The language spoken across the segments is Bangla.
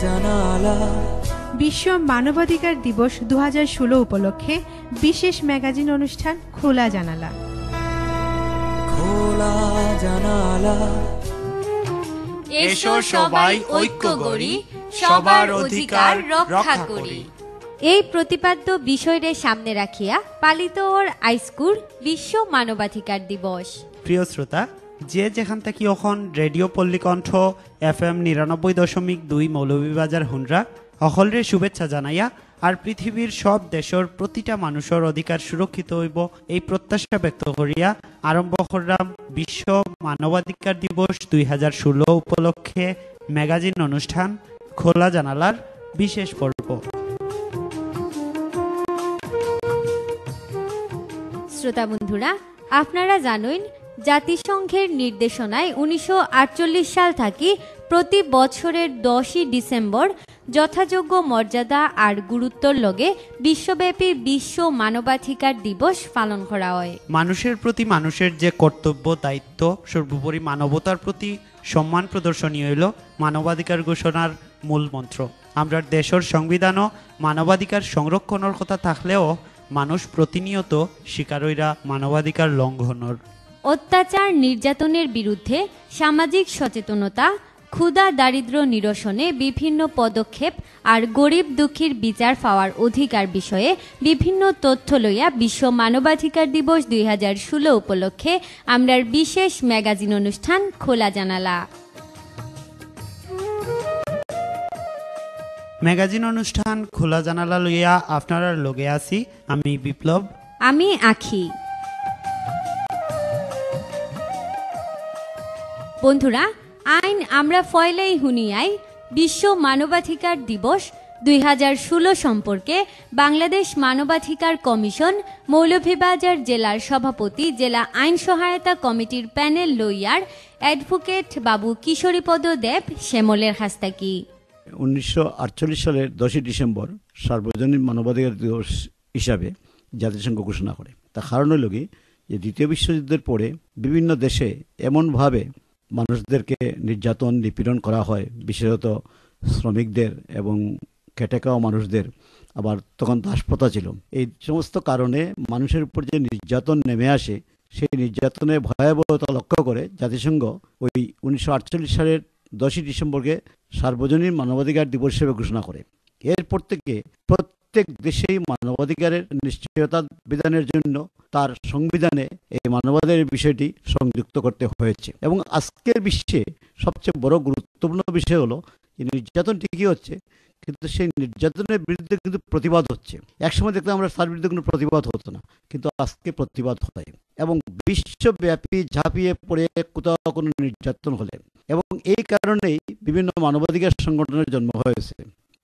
জানালা। বিশ্ব মানবাধিকার দিবস 2016 উপলক্ষে বিশেষ ম্যাগাজিন অনুষ্ঠান খোলা জানালা। খোলা জানালা। এসো সবাই ঐক্য গড়ি, সবার অধিকার রক্ষা করি। এই প্রতিপাদ্য বিষয়রে সামনে রাখিয়া পালিত ওর আইস্কুর বিশ্ব মানবাধিকার দিবস। প্রিয় শ্রোতা, যে যেখান থেকে এখন রেডিও পল্লীকণ্ঠ FM 99.2 মৌলভীবাজার হুনরা সকলরে শুভেচ্ছা জানাইয়া আর পৃথিবীর সব দেশের প্রতিটা মানুষের অধিকার সুরক্ষিত হইব এই প্রত্যাশা ব্যক্ত করিয়া আরম্ভ করলাম বিশ্ব মানবাধিকার দিবস 2016 উপলক্ষে ম্যাগাজিন অনুষ্ঠান খোলা জানালার বিশেষ পর্ব। শ্রোতা বন্ধুরা, আপনারা জানেন জাতিসংঘের নির্দেশনায় 1948 সাল থাকি প্রতি বছরের 10 ডিসেম্বর যথাযোগ্য মর্যাদা আর গুরুত্বর লগে বিশ্বব্যাপী বিশ্ব মানবাধিকার দিবস পালন করা হয়। মানুষের প্রতি মানুষের যে কর্তব্য দায়িত্ব, সর্বোপরি মানবতার প্রতি সম্মান প্রদর্শনী হইল মানবাধিকার ঘোষণার মূল মন্ত্র। আমরা দেশের সংবিধানও মানবাধিকার সংরক্ষণের কথা থাকলেও মানুষ প্রতিনিয়ত শিকার হইরা মানবাধিকার লঙ্ঘনের। অত্যাচার নির্যাতনের বিরুদ্ধে সামাজিক সচেতনতা, ক্ষুধা দারিদ্র নিরসনে বিভিন্ন পদক্ষেপ আর গরিব দুঃখীর বিচার পাওয়ার অধিকার বিষয়ে বিভিন্ন তথ্য লইয়া বিশ্ব মানবাধিকার দিবস 2016 উপলক্ষে আমরার বিশেষ ম্যাগাজিন অনুষ্ঠান খোলা জানালা। ম্যাগাজিন অনুষ্ঠান খোলা জানালা লইয়া আপনারা লগে আছি আমি বিপ্লব, আমি আখি। বন্ধুরা, আইন আমরা ফয়লাই হুনিয়াই বিশ্ব মানবাধিকার দিবস 2016 সম্পর্কে বাংলাদেশ মানবাধিকার কমিশন মৌলভীবাজার জেলার সভাপতি জেলা আইন সহায়তা কমিটির প্যানেল লইয়ার অ্যাডভোকেট বাবু কিশোরীপদ দেব শ্যামলের হাস্তাকি। 1948 সালের 10 ডিসেম্বর সার্বজনীন মানবাধিকার দিবস হিসাবে জাতিসংঘ ঘোষণা করে। তার কারণ হল কি, যে দ্বিতীয় বিশ্বযুদ্ধের পরে বিভিন্ন দেশে এমনভাবে মানুষদেরকে নির্যাতন নিপীড়ন করা হয়, বিশেষত শ্রমিকদের এবং খেটে খাওয়া মানুষদের, আবার তখন দাসপ্রথা ছিল। এই সমস্ত কারণে মানুষের উপর যে নির্যাতন নেমে আসে, সেই নির্যাতনের ভয়াবহতা লক্ষ্য করে জাতিসংঘ ওই 1948 সালের 10 ডিসেম্বরকে সার্বজনীন মানবাধিকার দিবস হিসেবে ঘোষণা করে। এরপর থেকে প্রত্যেক দেশেই মানবাধিকারের নিশ্চয়তা বিধানের জন্য তার সংবিধানে এই মানবাধিকারের বিষয়টি সংযুক্ত করতে হয়েছে। এবং আজকের বিশ্বে সবচেয়ে বড় গুরুত্বপূর্ণ বিষয় হলো যে নির্যাতন ঠিকই হচ্ছে, কিন্তু সেই নির্যাতনের বিরুদ্ধে কিন্তু প্রতিবাদ হচ্ছে। একসময় দেখলাম আমরা তার বিরুদ্ধে কোনো প্রতিবাদ হতো না, কিন্তু আজকে প্রতিবাদ হয়। এবং বিশ্বব্যাপী ঝাঁপিয়ে পড়ে কোথাও কোনো নির্যাতন হলে, এবং এই কারণেই বিভিন্ন মানবাধিকার সংগঠনের জন্ম হয়েছে।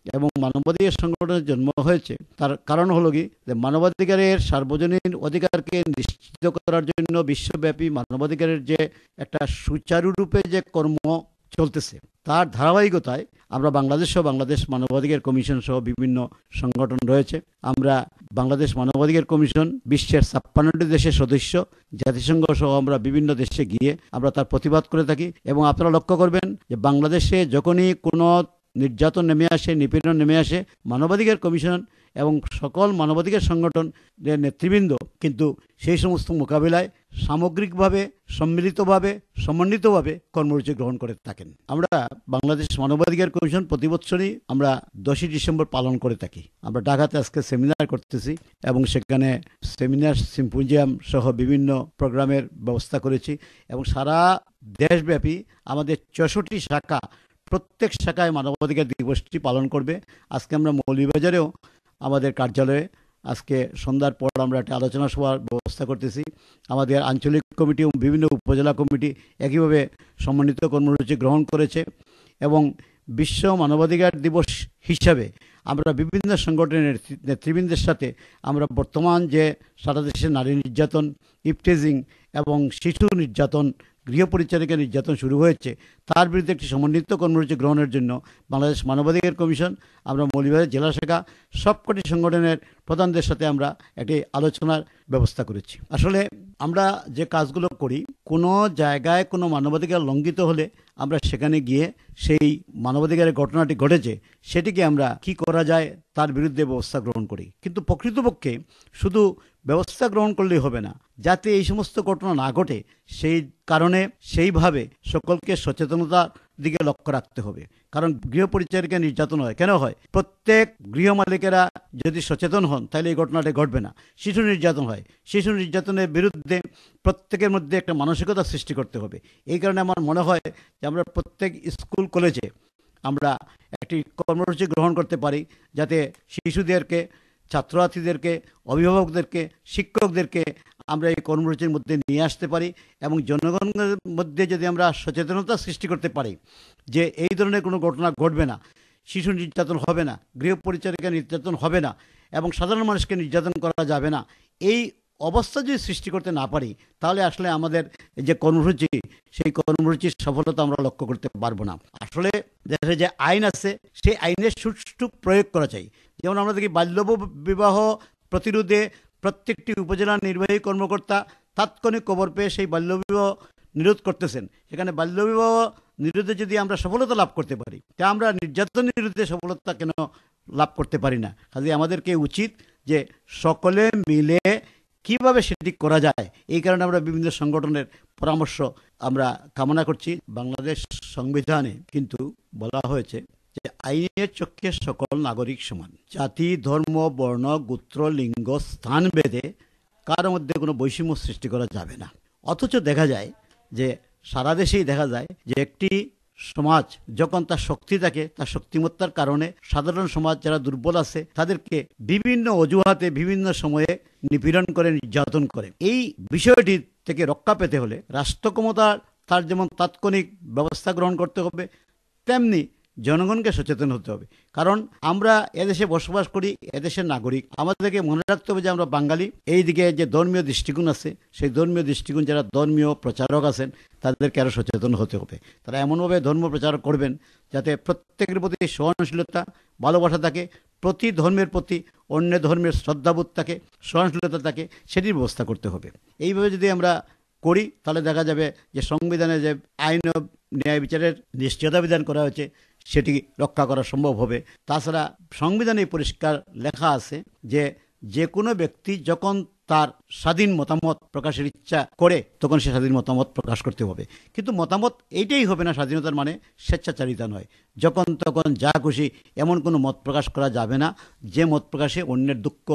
এবং মানবাধিকার সংগঠনের জন্ম হয়েছে তার কারণ হলো কি, যে মানবাধিকারের সার্বজনীন অধিকারকে নিশ্চিত করার জন্য বিশ্বব্যাপী মানবাধিকারের যে একটা সুচারুরূপে যে কর্ম চলতেছে, তার ধারাবাহিকতায় আমরা বাংলাদেশ মানবাধিকার কমিশন সহ বিভিন্ন সংগঠন রয়েছে। আমরা বাংলাদেশ মানবাধিকার কমিশন বিশ্বের 56টি দেশের সদস্য, জাতিসংঘ সহ আমরা বিভিন্ন দেশে গিয়ে আমরা তার প্রতিবাদ করে থাকি। এবং আপনারা লক্ষ্য করবেন যে বাংলাদেশে যখনই কোনো নির্যাতন নেমে আসে, নিপীড়ন নেমে আসে, মানবাধিকার কমিশন এবং সকল মানবাধিকার সংগঠনের নেতৃবৃন্দ কিন্তু সেই সমস্ত মোকাবিলায় সামগ্রিকভাবে, সম্মিলিতভাবে, সমন্বিতভাবে কর্মসূচি গ্রহণ করে থাকেন। আমরা বাংলাদেশ মানবাধিকার কমিশন প্রতি বছরই আমরা 10 ডিসেম্বর পালন করে থাকি। আমরা ঢাকাতে আজকে সেমিনার করতেছি এবং সেখানে সেমিনার, সিম্পোজিয়াম সহ বিভিন্ন প্রোগ্রামের ব্যবস্থা করেছি। এবং সারা দেশব্যাপী আমাদের 64 শাখা, প্রত্যেক শাখায় মানবাধিকার দিবসটি পালন করবে। আজকে আমরা মৌলভীবাজারেও আমাদের কার্যালয়ে আজকে সন্ধ্যার পর আমরা একটা আলোচনা সভার ব্যবস্থা করতেছি। আমাদের আঞ্চলিক কমিটি এবং বিভিন্ন উপজেলা কমিটি একইভাবে সমন্বিত কর্মসূচি গ্রহণ করেছে। এবং বিশ্ব মানবাধিকার দিবস হিসাবে আমরা বিভিন্ন সংগঠনের নেতৃবৃন্দের সাথে আমরা বর্তমান যে সারা দেশে নারী নির্যাতন, ইফটেজিং এবং শিশু নির্যাতন, গৃহপরিচারিকা নির্যাতন শুরু হয়েছে, তার বিরুদ্ধে একটি সমন্বিত কর্মসূচি গ্রহণের জন্য বাংলাদেশ মানবাধিকার কমিশন, আমরা মৌলভীবাজার জেলা শাখা সবকটি সংগঠনের প্রধানদের সাথে আমরা একটি আলোচনার ব্যবস্থা করেছি। আসলে আমরা যে কাজগুলো করি, কোনো জায়গায় কোনো মানবাধিকার লঙ্ঘিত হলে আমরা সেখানে গিয়ে সেই মানবাধিকারের ঘটনাটি ঘটেছে সেটিকে আমরা কি করা যায় তার বিরুদ্ধে ব্যবস্থা গ্রহণ করি। কিন্তু প্রকৃতপক্ষে শুধু ব্যবস্থা গ্রহণ করলেই হবে না, যাতে এই সমস্ত ঘটনা না ঘটে সেই কারণে সেইভাবে সকলকে সচেতনতার দিকে লক্ষ্য রাখতে হবে। কারণ গৃহপরিচারিকা নির্যাতন হয় কেন হয়? প্রত্যেক গৃহ মালিকেরা যদি সচেতন হন তাহলে এই ঘটনাটি ঘটবে না। শিশু নির্যাতন হয়, শিশু নির্যাতনের বিরুদ্ধে প্রত্যেকের মধ্যে একটা মানসিকতা সৃষ্টি করতে হবে। এই কারণে আমার মনে হয় যে আমরা প্রত্যেক স্কুল কলেজে আমরা একটি কর্মসূচি গ্রহণ করতে পারি, যাতে শিশুদেরকে, ছাত্রছাত্রীদেরকে, অভিভাবকদেরকে, শিক্ষকদেরকে আমরা এই কর্মসূচির মধ্যে নিয়ে আসতে পারি এবং জনগণের মধ্যে যদি আমরা সচেতনতা সৃষ্টি করতে পারি যে এই ধরনের কোনো ঘটনা ঘটবে না, শিশু নির্যাতন হবে না, গৃহপরিচারিকা নির্যাতন হবে না এবং সাধারণ মানুষকে নির্যাতন করা যাবে না, এই অবস্থা যদি সৃষ্টি করতে না পারি তাহলে আসলে আমাদের যে কর্মসূচি সেই কর্মসূচির সফলতা আমরা লক্ষ্য করতে পারবো না। আসলে দেশে যে আইন আছে সেই আইনের সুষ্ঠু প্রয়োগ করা চাই। যেমন আমরা দেখি বাল্য বিবাহ প্রতিরোধে প্রত্যেকটি উপজেলা নির্বাহী কর্মকর্তা তাৎক্ষণিক খবর পেয়ে সেই বাল্যবিবাহ নিরোধ করতেছেন। সেখানে বাল্যবিবাহ নিরোধে যদি আমরা সফলতা লাভ করতে পারি তা আমরা নির্যাতন নিরোধে সফলতা কেন লাভ করতে পারি না? কাজে আমাদেরকে উচিত যে সকলে মিলে কিভাবে সেটি করা যায়, এই কারণে আমরা বিভিন্ন সংগঠনের পরামর্শ আমরা কামনা করছি। বাংলাদেশ সংবিধানে কিন্তু বলা হয়েছে যে আইনের চক্ষে সকল নাগরিক সমান, জাতি, ধর্ম, বর্ণ, গোত্র, লিঙ্গ, স্থান ভেদে কারোর মধ্যে কোনো বৈষম্য সৃষ্টি করা যাবে না। অথচ দেখা যায় যে সারা দেশেই দেখা যায় যে একটি সমাজ যখন তার শক্তি থাকে, তার শক্তিমত্তার কারণে সাধারণ সমাজ যারা দুর্বল আছে তাদেরকে বিভিন্ন অজুহাতে বিভিন্ন সময়ে নিপীড়ন করে, নির্যাতন করে। এই বিষয়টি থেকে রক্ষা পেতে হলে রাষ্ট্র ক্ষমতার তার যেমন তাৎক্ষণিক ব্যবস্থা গ্রহণ করতে হবে, তেমনি জনগণকে সচেতন হতে হবে। কারণ আমরা এদেশে বসবাস করি, এদেশের নাগরিক, আমাদেরকে মনে রাখতে হবে যে আমরা বাঙালি। এই দিকে যে ধর্মীয় দৃষ্টিকোণ আছে সেই ধর্মীয় দৃষ্টিকোণ, যারা ধর্মীয় প্রচারক আছেন তাদেরকে আরও সচেতন হতে হবে। তারা এমনভাবে ধর্ম প্রচার করবেন যাতে প্রত্যেকের প্রতি সহনশীলতা, ভালোবাসা থাকে, প্রতি ধর্মের প্রতি অন্য ধর্মের শ্রদ্ধাবোধ থাকে, সহনশীলতা থাকে, সেটির ব্যবস্থা করতে হবে। এইভাবে যদি আমরা করি তাহলে দেখা যাবে যে সংবিধানে যে আইন ও ন্যায় বিচারের নিশ্চয়তা বিধান করা হয়েছে সেটি রক্ষা করা সম্ভব হবে। তাছাড়া সংবিধানে পরিষ্কার লেখা আছে যে যে কোনো ব্যক্তি যখন তার স্বাধীন মতামত প্রকাশের ইচ্ছা করে তখন সে স্বাধীন মতামত প্রকাশ করতে হবে। কিন্তু মতামত এইটাই হবে না স্বাধীনতার মানে, স্বেচ্ছাচারিতা নয়। যখন তখন যা খুশি এমন কোনো মত প্রকাশ করা যাবে না, যে মত প্রকাশে অন্যের দুঃখ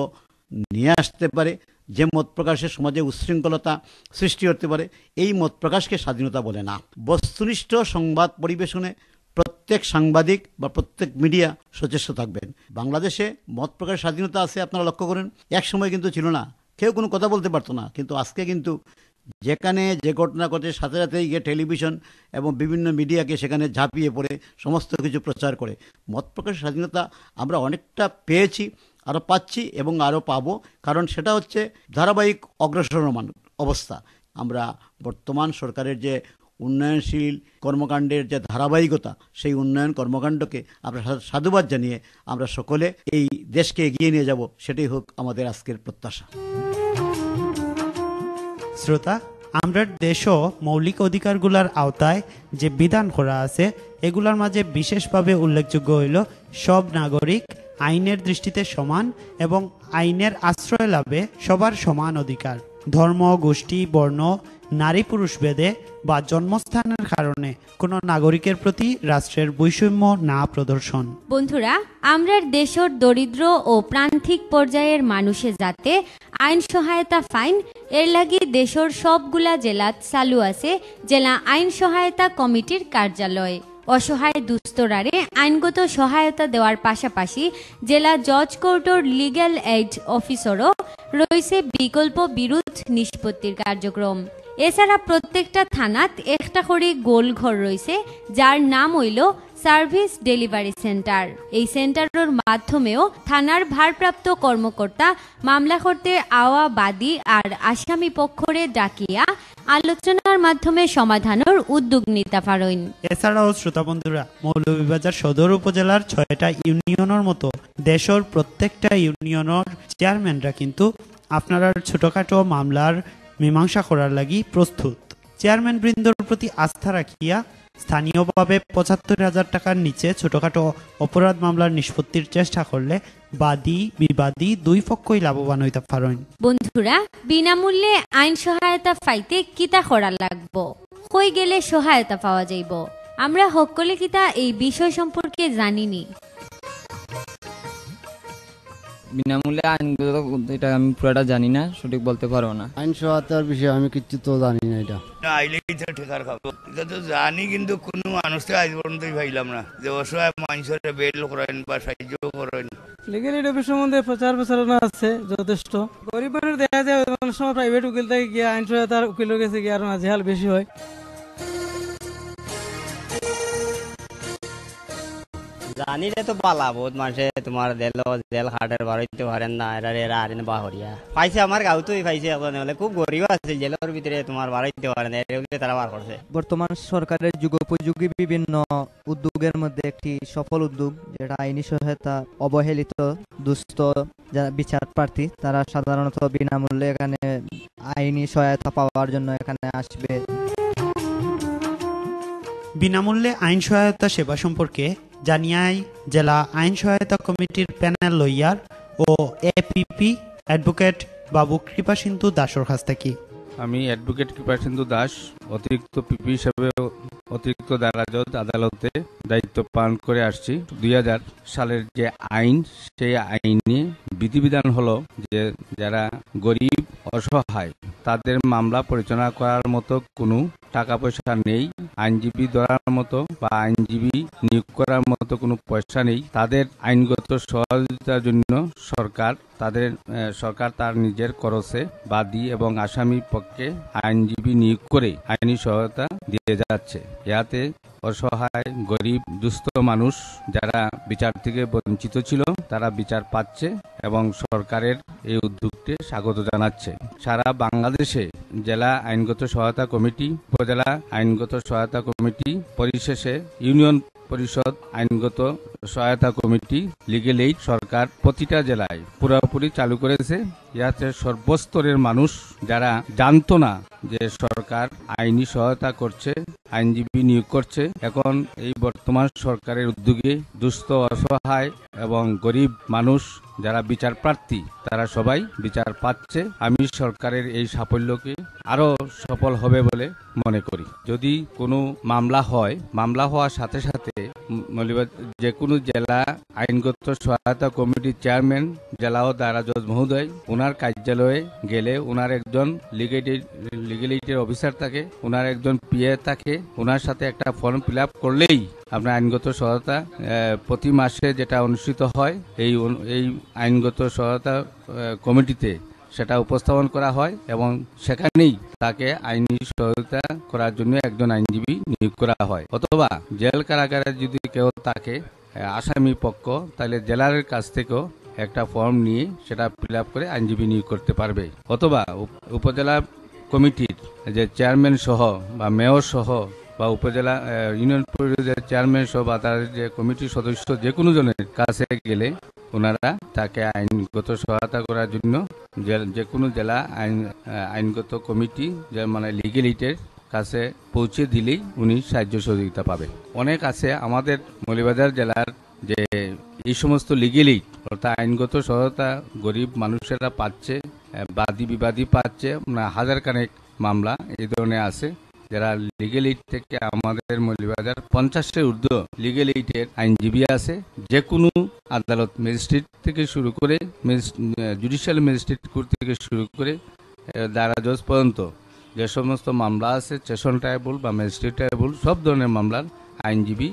নিয়ে আসতে পারে, যে মত প্রকাশে সমাজে উচ্ছৃঙ্খলতা সৃষ্টি করতে পারে, এই মত প্রকাশকে স্বাধীনতা বলে না। বস্তুনিষ্ঠ সংবাদ পরিবেশনে প্রত্যেক সাংবাদিক বা প্রত্যেক মিডিয়া সচেষ্ট থাকবেন। বাংলাদেশে মত প্রকাশের স্বাধীনতা আছে, আপনারা লক্ষ্য করেন। এক সময় কিন্তু ছিল না, কেউ কোনো কথা বলতে পারতো না। কিন্তু আজকে কিন্তু যেখানে যে ঘটনা ঘটে সাথে সাথেই গিয়ে টেলিভিশন এবং বিভিন্ন মিডিয়াকে সেখানে ঝাঁপিয়ে পড়ে সমস্ত কিছু প্রচার করে। মত প্রকাশের স্বাধীনতা আমরা অনেকটা পেয়েছি, আরও পাচ্ছি এবং আরও পাবো। কারণ সেটা হচ্ছে ধারাবাহিক অগ্রসরমান অবস্থা। আমরা বর্তমান সরকারের যে উন্নয়নশীল কর্মকাণ্ডের যে ধারাবাহিকতা, সেই উন্নয়ন কর্মকাণ্ডকে আমরা সাধুবাদ জানিয়ে আমরা সকলে এই দেশকে এগিয়ে নিয়ে যাব, সেটাই হোক আমাদের আজকের প্রত্যাশা। শ্রোতা, আমরা দেশও মৌলিক অধিকারগুলোর আওতায় যে বিধান করা আছে এগুলোর মাঝে বিশেষভাবে উল্লেখযোগ্য হইল সব নাগরিক আইনের দৃষ্টিতে সমান এবং আইনের আশ্রয় লাভে সবার সমান অধিকার। ধর্ম, গোষ্ঠী, বর্ণ, নারী পুরুষ ভেদে বা জন্মস্থানের কারণে কোনো নাগরিকের প্রতি রাষ্ট্রের বৈষম্য না প্রদর্শন। বন্ধুরা, আমরা দেশের দরিদ্র ও প্রান্তিক পর্যায়ের মানুষে যাতে আইন সহায়তা ফাইন এর লাগি দেশের সবগুলা জেলা চালু আছে জেলা আইন সহায়তা কমিটির কার্যালয়। অসহায় দুস্তরারে আইনগত সহায়তা দেওয়ার পাশাপাশি জেলা জজ কোর্টের লিগ্যাল এইড অফিসারও রয়েছে বিকল্প বিরোধ নিষ্পত্তির কার্যক্রম। এছাড়া প্রত্যেকটা থানাত একটা করে গোলঘর রয়েছে যার নাম হইল সার্ভিস ডেলিভারি সেন্টার। এই সেন্টারের মাধ্যমেও থানার ভারপ্রাপ্ত কর্মকর্তা মামলা করতে আওয়া বাদী আর আসামি পক্ষরে ডাকিয়া আলোচনার মাধ্যমে সমাধানের উদ্যোগ নিতে পারেন। এছাড়াও শ্রোতা বন্ধুরা, মৌলভীবাজার সদর উপজেলার 6টা ইউনিয়নের মতো দেশের প্রত্যেকটা ইউনিয়নের চেয়ারম্যানরা কিন্তু আপনার ছোটখাটো মামলার মীমাংসা করার লাগি প্রস্তুত। চেয়ারম্যান বৃন্দর প্রতি আস্থা রাখিয়া স্থানীয়ভাবে ৭৫,০০০ টাকার নিচে ছোটখাটো অপরাধ মামলার নিষ্পত্তির চেষ্টা করলে বাদী বিবাদী দুই পক্ষই লাভবান হইতে পারেন। বন্ধুরা, বিনামূল্যে আইন সহায়তা পাইতে কিতা করা লাগবো, কই গেলে সহায়তা পাওয়া যাইব? আমরা সকলে কিতা এই বিষয় সম্পর্কে জানিনি। বিনামূল্যে আইনগত এটা আমি পুরোটা জানি না, সঠিক বলতে পারবো না। আইন সহায়তার বিষয়ে আমি কিছু তো জানি না। এটা আইলেই তো ঠেকার খাবো, এটা তো জানি, কিন্তু কোনো মানুষকে আজ পর্যন্তই পাইলাম না যে অসহায় মানুষের বেল করেন বা সাহায্য করেন। লিগেল এইড অফিস সম্বন্ধে প্রচার প্রচারণা আছে যথেষ্ট। গরিব মানুষ দেখা যায় অনেক সময় প্রাইভেট উকিল থেকে গিয়ে আইন সহায়তার উকিলের কাছে গিয়ে আরো নাজেহাল বেশি হয়। জানিলে তো পালা বহুত মানুষে তোমার জেল হাটের বাড়িতে পারেন না, এরা আরেন বাহরিয়া পাইছে, আমার গাঁওতেই পাইছে। এখন খুব গরিব আছে জেলের ভিতরে তোমার বাড়িতে পারেন, তারা বার করছে। বর্তমান সরকারের যুগোপযোগী বিভিন্ন উদ্যোগের মধ্যে একটি সফল উদ্যোগ, যেটা আইনি সহায়তা অবহেলিত দুস্থ যারা বিচার প্রার্থী তারা সাধারণত বিনামূল্যে এখানে আইনি সহায়তা পাওয়ার জন্য এখানে আসবে। বিনামূল্যে আইন সহায়তা সেবা সম্পর্কে জানিয়াই জেলা আইন সহায়তা কমিটির প্যানেল লইয়ার ও এপিপি অ্যাডভোকেট বাবু কৃপাসিন্ধু দাসর কাছ থেকে। আমি অ্যাডভোকেট কৃপাসিন্ধু দাস, অতিরিক্ত পিপি হিসেবে অতিরিক্ত দায়রা জজ আদালতে দায়িত্ব পালন করে আসছি। 2000 সালের যে আইন, সেই আইনে বিধিবিধান হলো যে যারা গরিব অসহায় তাদের মামলা পরিচালনা করার মতো কোনো টাকা পয়সা নেই, আইনজীবী ধরার মতো বা আইনজীবী নিয়োগ করার মতো কোনো পয়সা নেই, তাদের আইনগত সহযোগিতার জন্য সরকার তার নিজের খরচে বাদী এবং আসামির পক্ষে আইনজীবী নিয়োগ করে আইনি সহায়তা দিয়ে যাচ্ছে। ইয়াতে অসহায় গরিব দুস্থ মানুষ যারা বিচার থেকে বঞ্চিত ছিল তারা বিচার পাচ্ছে এবং সরকারের এই উদ্যোগকে স্বাগত জানাচ্ছে। সারা বাংলাদেশে জেলা আইনগত সহায়তা কমিটি, উপজেলা আইনগত সহায়তা কমিটি, পরিশেষে ইউনিয়ন পরিষদ আইনগত সহায়তা কমিটি, লিগেল এইড সরকার প্রতিটা জেলায় পুরোপুরি চালু করেছে। ইয়াতে সর্বস্তরের মানুষ যারা জানতো না যে সরকার আইনি সহায়তা করছে, আইনজীবী নিয়োগ করছে, এখন এই বর্তমান সরকারের উদ্যোগে দুস্থ অসহায় এবং গরিব মানুষ যারা বিচার প্রার্থী তারা সবাই বিচার পাচ্ছে। আমি সরকারের এই সাফল্যকে আরো সফল হবে বলে মনে করি। যদি কোনো মামলা হয়, মামলা হওয়ার সাথে সাথে যে কোনো জেলা আইনগত সহায়তা কমিটির চেয়ারম্যান, জেলা ও দায়রা জজ মহোদয়, ওনার কার্যালয়ে গেলে ওনার একজন লিগেল এইডের অফিসার থাকে, ওনার একজন পিএ থাকে, ওনার সাথে একটা ফর্ম ফিল আপ করলেই আপনার আইনগত সহায়তা প্রতি মাসে যেটা অনুষ্ঠিত হয় এই আইনগত সহায়তা কমিটিতে সেটা উপস্থাপন করা হয় এবং সেখানেই তাকে আইনি সহায়তা করার জন্য একজন আইনজীবী নিয়োগ করা হয়। অথবা জেল কারাগারে যদি কেউ থাকে আসামি পক্ষ, তাহলে জেলার কাছ থেকেও একটা ফর্ম নিয়ে সেটা ফিল আপ করে আইনজীবী নিয়োগ করতে পারবে। অথবা উপজেলা কমিটির যে চেয়ারম্যান সহ বা মেয়র সহ বা উপজেলা ইউনিয়ন পরিষদের চেয়ারম্যান সহ বা তার যে কমিটির সদস্য যে কোনো জনের কাছে গেলে ওনারা তাকে আইনগত সহায়তা করার জন্য যে কোনো জেলা আইনগত কমিটি মানে লিগেল এইডের কাছে পৌঁছে দিলেই উনি সাহায্য সহযোগিতা পাবে। অনেক আছে আমাদের মৌলভীবাজার জেলার যে এই সমস্ত লিগেল এইড অর্থাৎ আইনগত সহায়তা গরিব মানুষেরা পাচ্ছে, বাদী বিবাদী পাচ্ছে, হাজার খানেক মামলা এই ধরনের আছে যারা লিগেল এইড থেকে আমাদের মৌলভীবাজার 50-এর ঊর্ধ্ব লিগেল এইডের আইনজীবী আছে। যে কোনো আদালত, ম্যাজিস্ট্রেট থেকে শুরু করে জুডিশিয়াল ম্যাজিস্ট্রেট কোর্ট থেকে শুরু করে দায়রা জজ পর্যন্ত যে সমস্ত মামলা আছে, সেশন ট্রাইব্যুনাল বা ম্যাজিস্ট্রেট ট্রাইব্যুনাল, সব ধরনের মামলার আইনজীবী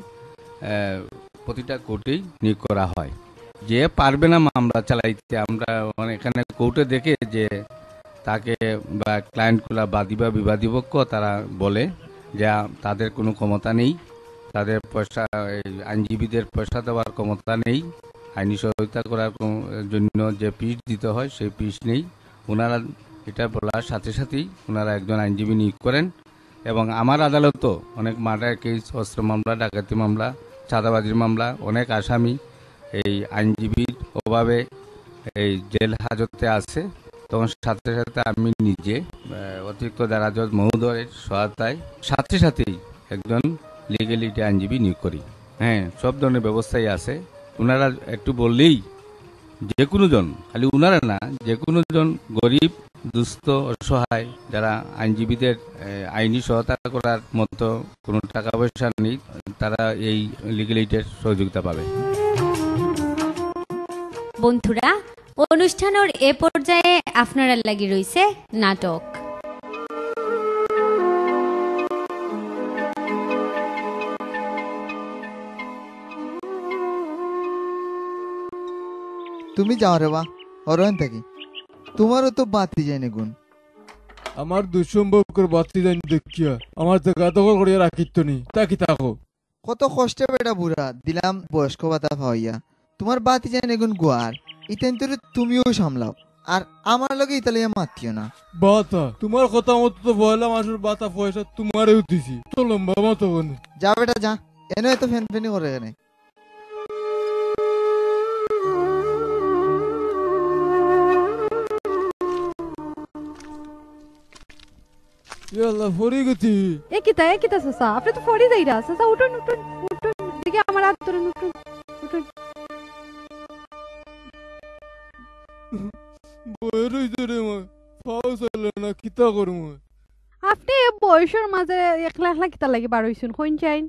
প্রতিটা কোর্টেই নিয়োগ করা হয়। যে পারবে না মামলা চালাইতে, আমরা এখানে কোর্টে দেখে যে তাকে বা ক্লায়েন্টগুলা বাদী বা বিবাদী পক্ষ তারা বলে যে তাদের কোনো ক্ষমতা নেই, তাদের পয়সা আইনজীবীদের পয়সা দেওয়ার ক্ষমতা নেই, আইনি সহায়তা করার জন্য যে ফিস দিতে হয় সেই ফিস নেই। ওনারা এটা বলার সাথে সাথেই ওনারা একজন আইনজীবী নিয়োগ করেন। এবং আমার আদালতও অনেক মার্ডার কেস, অস্ত্র মামলা, ডাকাতি মামলা, চাঁদাবাজির মামলা, অনেক আসামি এই আইনজীবীর অভাবে এই জেল হাজতে আছে। তখন সাথে সাথে আমি নিজে অতিরিক্ত দারা জজ মহোদয়ের সহায়তায় সাথে সাথেই একজন লিগ্যালিটি আইনজীবী নিয়োগ করি। হ্যাঁ, সব ধরনের ব্যবস্থাই আছে। ওনারা একটু বললেই যে কোনো জন, খালি ওনারা না, যে কোনো জন গরিব, দুস্থ, অসহায় যারা আইনজীবীদের আইনি সহায়তা করার মতো কোনো টাকা পয়সা নেই, তারা এই লিগ্যালিটির সহযোগিতা পাবে। বন্ধুরা, অনুষ্ঠানের এ পর্যায়ে আপনারা লাগি রয়েছে নাটক। তুমি যাও রে বা অরয়ন থাকি, তোমারও তো বাতি যায়নি গুণ। আমার দুঃসম্ভবকর বাতি যায়নি দেখিয়া আমার তো গাদক করিয়া রাখিত নি, তাকি থাকো। কত কষ্টে বেটা বুড়া দিলাম বয়স্ক ভাতা পাইয়া, তোমার বাতি যায়নি গুণ গোয়ার ইতেন তোরে তুমিও সামলাও, আর আমার লগে ইতালিয়া মাতিও না। বাতা তোমার কথা মতো তো বললাম, আসলে বাতা পয়সা তোমারও দিছি, তো লম্বা মতো বনে। যা বেটা যা, এনে এত ফ্যান ফ্যানি করে এখানে। ইয়াল্লাহ ফরি গতি। একিতা সাসা, আপনি তো ফরি যাইরা। সাসা উঠুন উঠুন উঠুন, দেখি আমার হাত ধরুন, উঠুন উঠুন। বয়ের হইছে রে মা, পাও চলে না, কিতা করম। আপনি বয়সের মাঝে একলা একলা কিতা লাগি বার হইছুন, কইন চাইন?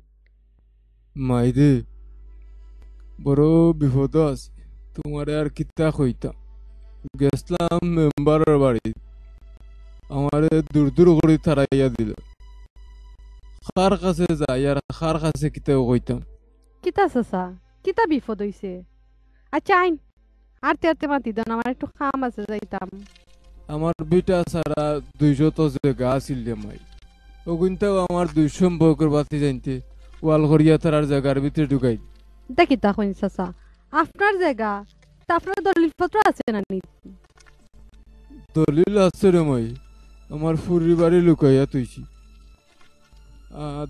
মাইদে বড় বিপদ আছে, তোমারে আর কিতা কইতাম। গেছলাম মেম্বারের বাড়ি, আমারে দূর দূর করে তারাইয়া দিল। কার কাছে যাই আর কার কাছে কিতাও কইতাম। কিতা সাসা, কিতা বিপদ হইছে? আচ্ছা আইন, আরতে আরতে মাতি দেন, আমার একটু কাম আছে, যাইতাম। আমার বিটা ছাড়া 200 তো জায়গা আছিল রে মাই, ওগুনটাও আমার 200 সম্পর্কের বাতি জানতে ওয়াল করিয়া তার জায়গার ভিতরে ঢুকাই। দেখি তা কইন সাসা, আপনার জায়গা তা আপনার দলিলপত্র আছে না? নি দলিল আছে রে মাই, আমার ফুরির বাড়ি লুকাইয়া তুইছি।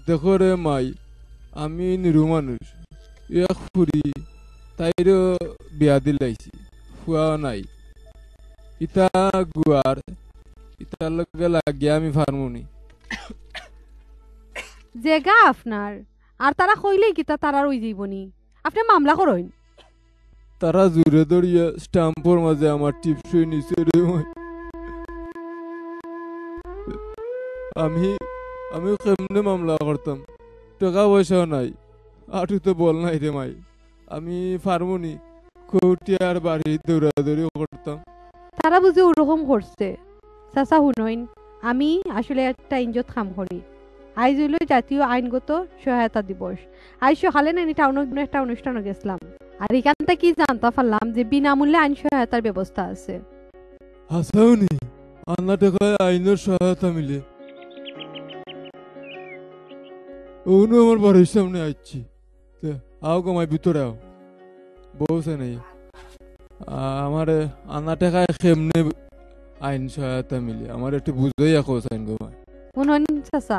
দেখো রে মাই, আমি নিরু মানুষ, এক ফুরি তাইরও বিয়া দিলাইছি, ফুয়া নাই। ইতা গুয়ার, ইতার লগে লাগিয়া আমি ফার্মনি। জায়গা আপনার, আর তারা কইলেই কিতা তারার ওই জীবনী, আপনি মামলা করেন। তারা জুড়ে ধরিয়া স্টাম্পর মাঝে আমার টিপসই নিচে রে মাই। আমি কেমনে মামলা করতাম, টাকা পয়সাও নাই, আটুতে বল নাই রে মাই। আমি ফার্মনি কৌটিয়ার বাড়ি দৌড়াদৌড়ি করতাম। তারা বুঝি ওরকম করছে। চাচা শুনইন, আমি আসলে একটা ইনজত কাম করি। আইজ হইল জাতীয় আইনগত সহায়তা দিবস। আইজ সকালে নানি টাউনে একটা অনুষ্ঠানে গেছিলাম, আর এখান থেকে জানতে পারলাম যে বিনামূল্যে আইন সহায়তার ব্যবস্থা আছে। হাসাউনি আন্না টাকায় আইনের সহায়তা মিলে। ওনু আমার বাড়ির সামনে আসছি, আও কমাই ভিতরে আও, বউছে নেই। আমার আন্না টাকায় কেমনে আইন সহায়তা মিলে আমার একটু বুঝাই রাখো সাইন গোমাই। শুনুন চাচা,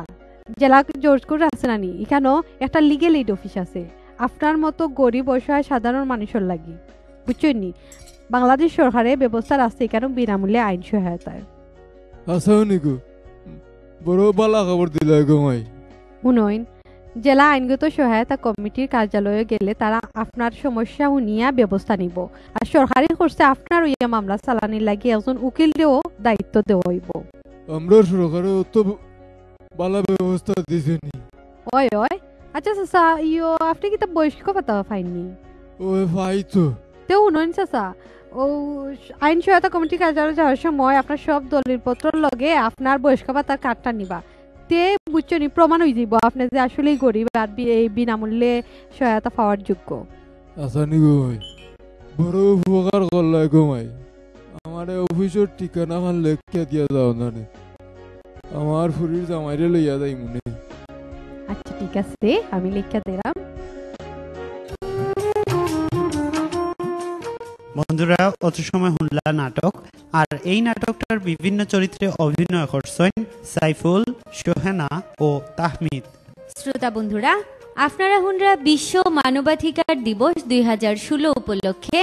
জেলা জর্জপুর আছে নানি, এখানেও একটা লিগেল এইড অফিস আছে আপনার মতো গরিব অসহায় সাধারণ মানুষের লাগি, বুঝছেন নি? বাংলাদেশ সরকারের ব্যবস্থা আছে এখানে বিনামূল্যে আইন সহায়তায়। হাসাউনি গো, বড় বালা খবর দিলা গোমাই। শুনুন, জেলা আইনগত সহায়তা কমিটির কার্যালয়ে গেলে তারা আপনার সমস্যা শুনিয়া ব্যবস্থা নিব, আর সরকারি খরচে আপনার ওই মামলা চালানির লাগি একজন উকিলেও দায়িত্ব দেওয়া হইব। আমরা সরকারে অত বালা ব্যবস্থা দিছেনি। ওই ওই, আচ্ছা চাচা, আপনি কি তা বয়স্ক ভাতা পাইনি? ওই পাই তো। শুনুন চাচা, ও আইন সহায়তা কমিটির কার্যালয়ে যাওয়ার সময় আপনার সব দলিলপত্র লগে আপনার বয়স্ক ভাতার কার্ডটা নিবা। তে বুঝছনি প্রমাণ হয়ে যাব আপনি যে আসলেই গরিব আর এই বিনামূল্যে সহায়তা পাওয়ার যোগ্য। আসানি গোমাই, বড় উপকার করলাই গোমাই। আমার অফিসের ঠিকানা খান লেখা দিয়া যাও না, আমার ফুরির জামাইরে লইয়া যাই মনে। আচ্ছা ঠিক আছে, আমি লেখা দিলাম। বন্ধুরা, অত সময় শুনলা নাটক, আর এই নাটকটার বিভিন্ন চরিত্রে অভিনয় করছেন সাইফুল, সোহেনা ও তাহমিদ। শ্রোতা বন্ধুরা, আপনারা হুনরা বিশ্ব মানবাধিকার দিবস 2016 উপলক্ষে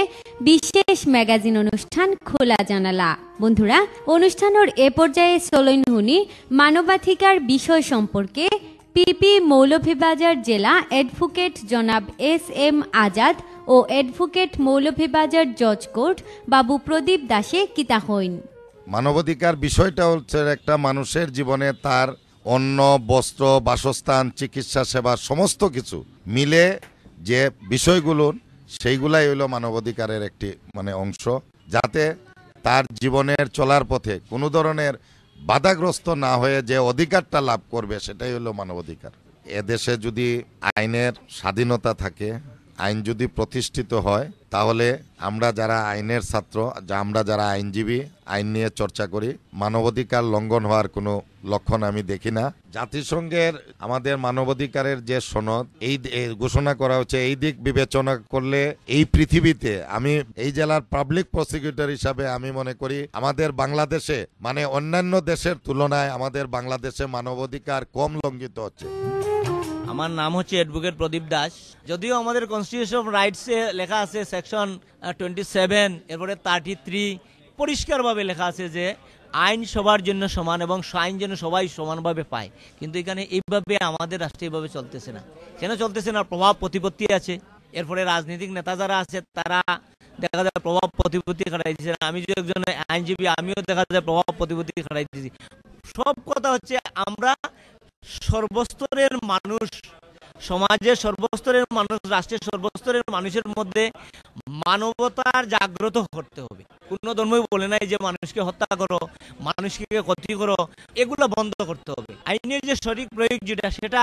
বিশেষ ম্যাগাজিন অনুষ্ঠান খোলা জানালা। বন্ধুরা, অনুষ্ঠানের এ পর্যায়ে চলইন হুনি মানবাধিকার বিষয় সম্পর্কে পিপি মৌলভীবাজার জেলা অ্যাডভোকেট জনাব SM আজাদ ও অ্যাডভোকেট মৌলভীবাজার জজ কোর্ট বাবু প্রদীপ দাসে কিতা হইন। মানবাধিকার বিষয়টা হচ্ছে একটা মানুষের জীবনে তার অন্ন, বস্ত্র, বাসস্থান, চিকিৎসা সেবা সমস্ত কিছু মিলে যে বিষয়গুলো, সেইগুলাই হইল মানবাধিকারের একটি অংশ, যাতে তার জীবনের চলার পথে কোনো ধরনের বাধাগ্রস্ত না হয়ে যে অধিকারটা লাভ করবে সেটাই হলো মানবাধিকার। এদেশে যদি আইনের স্বাধীনতা থাকে, আইন যদি প্রতিষ্ঠিত হয়, তাহলে আমরা যারা আইনের ছাত্র, আমরা যারা আইনজীবী, আইন নিয়ে চর্চা করি, মানবাধিকার লঙ্ঘন হওয়ার কোনো লক্ষণ আমি দেখি না। জাতিসংঘের আমাদের মানবাধিকারের যে সনদ এই ঘোষণা করা হচ্ছে, এই দিক বিবেচনা করলে এই পৃথিবীতে আমি এই জেলার পাবলিক প্রসিকিউটর হিসাবে আমি মনে করি আমাদের বাংলাদেশে অন্যান্য দেশের তুলনায় আমাদের বাংলাদেশে মানবাধিকার কম লঙ্ঘিত হচ্ছে। আমার নাম হচ্ছে অ্যাডভোকেট প্রদীপ দাস। যদিও আমাদের কনস্টিটিউশন অফ রাইটসে লেখা আছে সেকশন 27, এরপরে 33 পরিষ্কারভাবে লেখা আছে যে আইন সবার জন্য সমান এবং আইন যেন সবাই সমানভাবে পায়, কিন্তু এখানে এইভাবে আমাদের রাষ্ট্রে এইভাবে চলতেছে না। কেন চলতেছে না? প্রভাব প্রতিপত্তি আছে। এরপরে রাজনৈতিক নেতা যারা আছে তারা দেখা যায় প্রভাব প্রতিপত্তি খাটাই দিচ্ছে। আমি যে একজন আইনজীবী, আমিও দেখা যায় প্রভাব প্রতিপত্তি খাটাই দিচ্ছি। সব কথা হচ্ছে আমরা সর্বস্তরের মানুষ, সমাজের সর্বস্তরের মানুষ, রাষ্ট্রের সর্বস্তরের মানুষের মধ্যে মানবতার জাগ্রত করতে হবে। কোনো ধর্মই বলে নাই যে মানুষকে হত্যা করো, মানুষকে ক্ষতি করো, এগুলো বন্ধ করতে হবে। আইনের যে সঠিক প্রয়োগ যেটা সেটা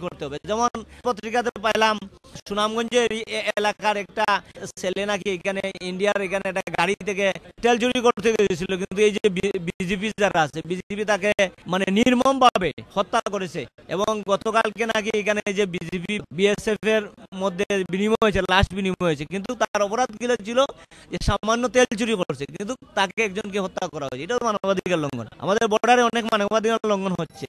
করতে হবে। যেমন পত্রিকাতে পাইলাম সুনামগঞ্জের এলাকার একটা ছেলে নাকি এখানে ইন্ডিয়ার এখানে একটা গাড়ি থেকে তেল চুরি করতে গিয়েছিল, কিন্তু এই যে বিজেপি যারা আছে, বিজেপি তাকে নির্মম ভাবে হত্যা করেছে। এবং গতকালকে নাকি এখানে যে বিজেপি BSF এর মধ্যে বিনিময় হয়েছে, লাস্ট বিনিময় হয়েছে, কিন্তু তার অপরাধ গুলো ছিল যে সামান্য তেল চুরি করছে, কিন্তু তাকে একজনকে হত্যা করা হয়েছে। এটাও মানবাধিকার লঙ্ঘন। আমাদের বর্ডারে অনেক মানবাধিকার লঙ্ঘন হচ্ছে।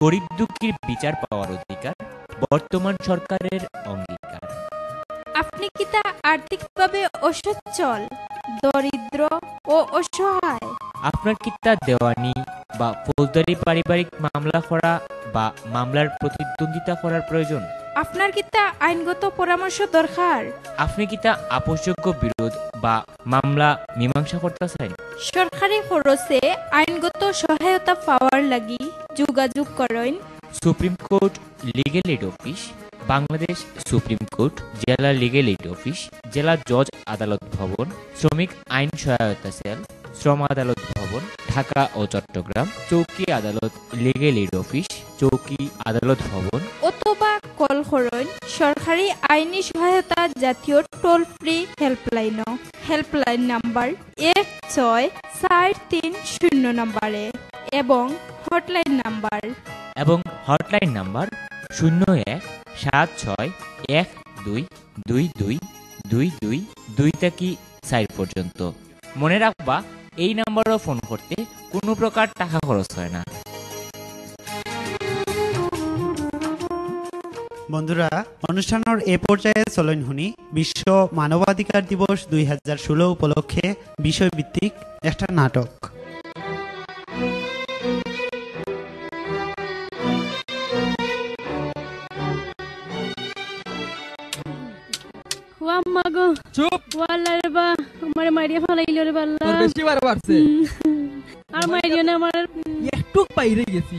গরিব দুঃখীর বিচার পাওয়ার অধিকার বর্তমান সরকারের অঙ্গীকার। আপনি কি তা আর্থিকভাবে অসচ্ছল, দরিদ্র ও অসহায়? আপনার কি তা দেওয়ানি বা ফৌজদারি পারিবারিক মামলা করা বা মামলার প্রতিদ্বন্দ্বিতা করার প্রয়োজন? আপনার কি তা আইনগত পরামর্শ দরকার? আপনি কি তা আপোষযোগ্য বিরোধ বা মামলা মীমাংসা করতে চান? সরকারি খরচে আইনগত সহায়তা পাওয়ার লাগি যোগাযোগ করেন supreme court legal aid office, Bangladesh supreme court, জেলা লিগ্যাল এইড অফিস, জেলা জজ আদালত ভবন, শ্রমিক আইন সহায়তা সেল, শ্রম আদালত ভবন, ঢাকা ও চট্টগ্রাম, চৌকি আদালত লিগ্যাল এইড অফিস, চৌকি আদালত ভবন, অথবা কল করেন সরকারি আইনি সহায়তা জাতীয় টোল ফ্রি হেল্পলাইন নাম্বার 1643 নম্বরে এবং হটলাইন নাম্বার 0176122222 থেকে 4 পর্যন্ত। মনে রাখবা, এই নাম্বারও ফোন করতে কোনো প্রকার টাকা খরচ হয় না। বন্ধুরা, অনুষ্ঠানের এ পর্যায়ে চলন শুনি বিশ্ব মানবাধিকার দিবস 2016 উপলক্ষে বিষয়ভিত্তিক একটা নাটক। চুপ ওয়াল্লাহ বা আমারে মাইরিয়া ফালাইলো রে বাল্লা। তোর বেশি বার বাড়ছে আর মাইরিয়া না আমার একটু বাইরে গেছি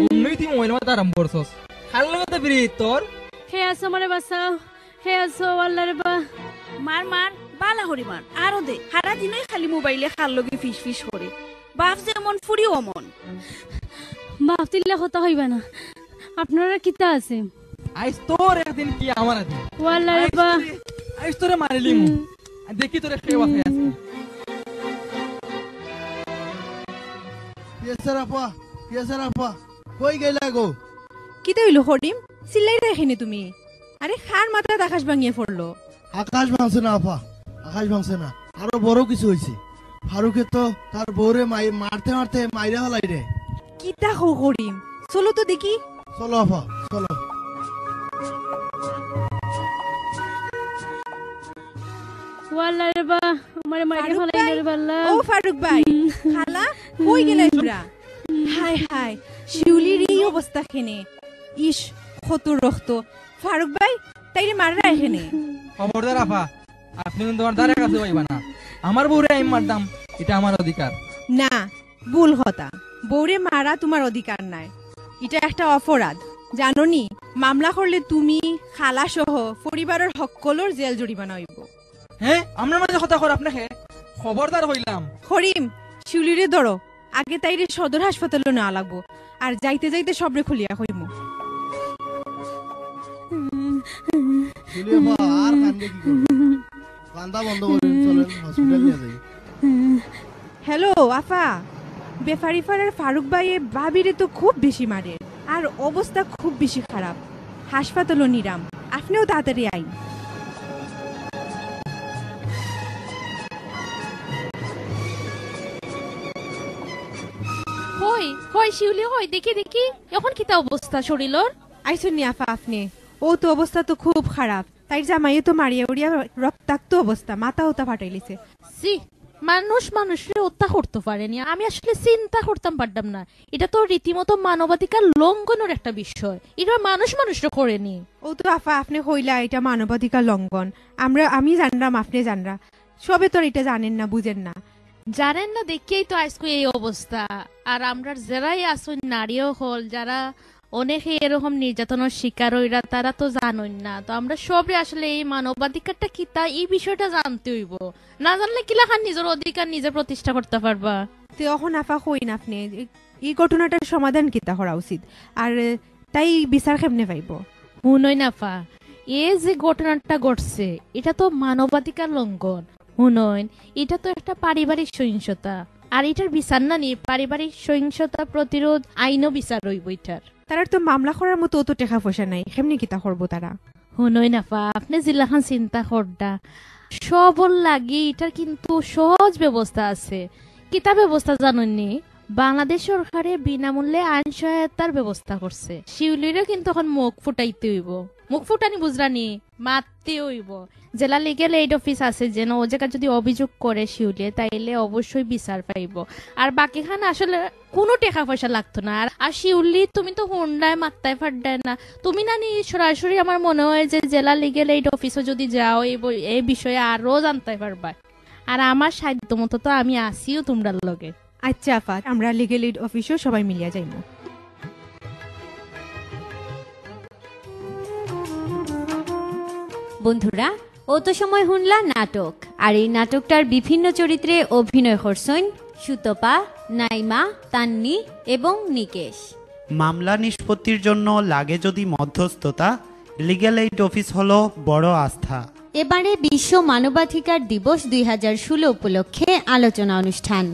অন্যই তুই মইনা আরাম করছস খাল লাগতে বিরি তোর হে আসো আমারে বাসা হে আসো ওয়াল্লাহ রে বা মার বালা হরি মার আর দে সারা দিনই খালি মোবাইলে খাল লগি ফিস করে বাপ যেমন ফুরি অমন বাপ তিল্লা কথা হইবা না। আপনারা কিতা আছে আইস তোর একদিন কি আমার আছে ওয়াল্লাহ রে বা আইস তোরে মারিলি মু দেখি তোরে কেবা খাই আছে পিয়াসারাপা কই গেলা গো? কি হইলো হরিম? চিল্লাই রাখিনি তুমি? আরে খার মাথায় আকাশ ভাঙিয়ে পড়লো। আকাশ ভাঙছে না আপা, আকাশ ভাঙছে না, আরো বড় কিছু হয়েছে। ফারুকে তো তার বউরে মারতে মারতে মাইরা হলাই রে। কিতা করিম, চলো তো দেখি। চলো আপা চলো। ওয়াল্লা রে বা আমারে মাইরে ফলাইলো রে বাল্লা। ও ফারুক ভাই, খালা কই গেলে তোরা? হাই হাই, শিউলির এই অবস্থা কেনে? ইস, কত রক্ত। ফারুক ভাই, তাইরে মাররা এখানে। খবরদার আপা, আপনি কিন্তু আমার ধারে কাছে পাইবা না। আমার বউরে আমি মারতাম, এটা আমার অধিকার। না, ভুল কথা। বউরে মারা তোমার অধিকার নাই, এটা একটা অপরাধ। জানো নি, মামলা করলে তুমি খালা সহ পরিবারের সকলের জেল জরিমানা হইব। হ্যাঁ, আমরা মাঝে কথা কর আপনাকে, খবরদার হইলাম। করিম, শিউলিরে ধরো, আগে তাইরে সদর হাসপাতালে নেওয়া লাগবো, আর যাইতে যাইতে সবরে খুলিয়া কইমু। আর কান্দে কি করব? কান্দা বন্ধ করেন, চলেন হসপিটাল নিয়ে যাই। হ্যালো আফা, বেফারি ফারার ফারুক ভাইয়ে ভাবিরে তো খুব বেশি মারে, আর অবস্থা খুব বেশি খারাপ। হাসপাতালও নিরাম, আপনিও তাড়াতাড়ি আইন। হই হই শিউলি হই, দেখি দেখি এখন কিতা অবস্থা শরীরের? আইসুন নি আফা আপনি, ও তো অবস্থা তো খুব খারাপ। তাই জামাইয়ে তো মারিয়া উড়িয়া রক্তাক্ত অবস্থা, মাথা ওতা ফাটাইলিছে। সি, মানুষ মানুষের হত্যা করতে পারেনি, আমি আসলে চিন্তা করতাম পারতাম না। এটা তো রীতিমতো মানবাধিকার লঙ্ঘনের একটা বিষয়, এটা মানুষ মানুষরা করেনি। ও তো আফা আপনি কইলা এটা মানবাধিকার লঙ্ঘন, আমি জানলাম আপনি জানরা, সবে তো এটা জানেন না, বুঝেন না। জানেন না দেখেই তো আজকে এই অবস্থা। আর আমরা যারাই আসুন নারীও হল, যারা অনেকে এরকম নির্যাতনের শিকার হইরা, তারা তো জানেন না। তো আমরা সবরে আসলে এই মানবাধিকারটা কি তা এই বিষয়টা জানতে হইব, না জানলে কি লাখান নিজের অধিকার নিজে প্রতিষ্ঠা করতে পারবা। তখন আফা কইন আপনি এই ঘটনাটার সমাধান কিতা করা উচিত, আর তাই বিচার কেমনে পাইব? শুনই নাফা, এই যে ঘটনাটা ঘটছে এটা তো মানবাধিকার লঙ্ঘন। শুনইন, এটা তো একটা পারিবারিক সহিংসতা, আর এটার বিচার না নি পারিবারিক সহিংসতা প্রতিরোধ আইনও বিচার হইব এটার। তারা তো মামলা করার মতো অত টাকা পয়সা নাই, কেমনি কিতা করবো তারা? শুনই নাফা, আপনি জিল্লাখান চিন্তা করডা, সবল লাগি এটার কিন্তু সহজ ব্যবস্থা আছে। কিতা ব্যবস্থা জানেননি? বাংলাদেশ সরকারে বিনামূল্যে আইন সহায়তার ব্যবস্থা করছে। শিউলিরও কিন্তু এখন মুখ ফুটাইতে হইব। মুখ ফুটানি বুঝরানি, মারতে হইব। জেলা লিগেল এইড অফিস আছে যেন, ও জায়গা যদি অভিযোগ করে শিউলিয়ে, তাইলে অবশ্যই বিচার পাইব। আর বাকিখানে আসলে কোনো টাকা পয়সা লাগতো না। আর শিউলি তুমি তো হুন্ডায় মাত্তায় ফাড্ডায় না, তুমি না নি সরাসরি আমার মনে হয় যে জেলা লিগেল এইড অফিসে যদি যাও এই বিষয়ে আরো জানতে পারবা। আর আমার সাধ্য মতো তো আমি আসিও তোমরা লগে। আচ্ছা আফা, আমরা লিগেল এইড অফিসেও সবাই মিলিয়া যাইব। বন্ধুরা, ও তো সময় শুনলা নাটক, আর এই নাটকটার বিভিন্ন চরিত্রে অভিনয় করছেন সুতপা, নাইমা, তান্নি এবং নিকেশ। মামলা নিষ্পত্তির জন্য লাগে যদি মধ্যস্থতা, লিগ্যাল এইড অফিস হলো বড় আস্থা। এবারে বিশ্ব মানবাধিকার দিবস 2016 উপলক্ষে আলোচনা অনুষ্ঠান।